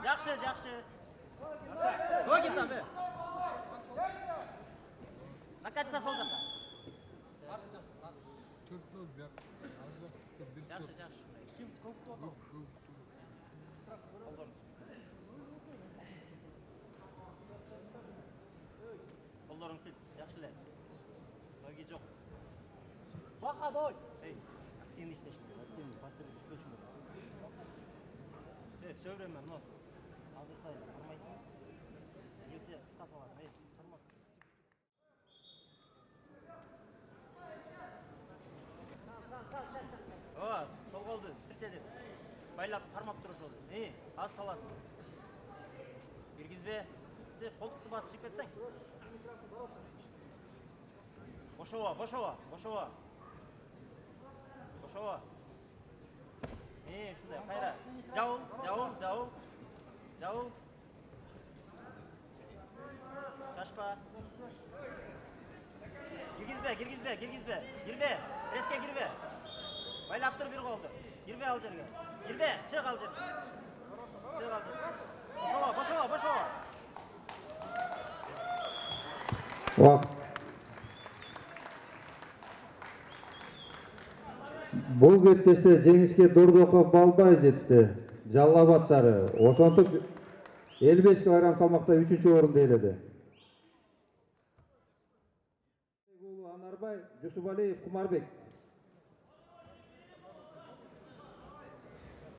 Жақсы, жақсы. Ой, кетті, бе. Накатса сол жаққа. Жақсы, жақсы. Кім көпті отыр? Қолдарың сіз, жақшылай. Ноги жоқ. Бақа дой. Ей, активный істешін. Активный, бастырып түспешін. Все время, но азыртай тұрмайсың. Есе қысқа саласың. Ей, тұрма. О, сол қолды сірчеді. Байлап қармап тұрыш олды. Ей, аз саласың. Кіргізбе. Қолтықты басып шек кетсең. Бошова, бошова, бошова. Бошова. Шunday, қайра. Жауыл, жауыл, жауыл. Жауыл. Шашпа. Кіргізбе, кіргізбе, кіргізбе. Кірбе, реске кірбе. Байлап тұр бір қолды. Кірбе ал жерге. Кірбе, чық ал жерге. Чық ал жерге. Бошова, бошова, бошова. Бұл беттеште жеңіске Дордоков балбай жетті. Жаллабад шары. Ошонтуп 55 кг салмакта 3-чү орунду ээледи. Анарбай, Жусупалиев, Кумарбек.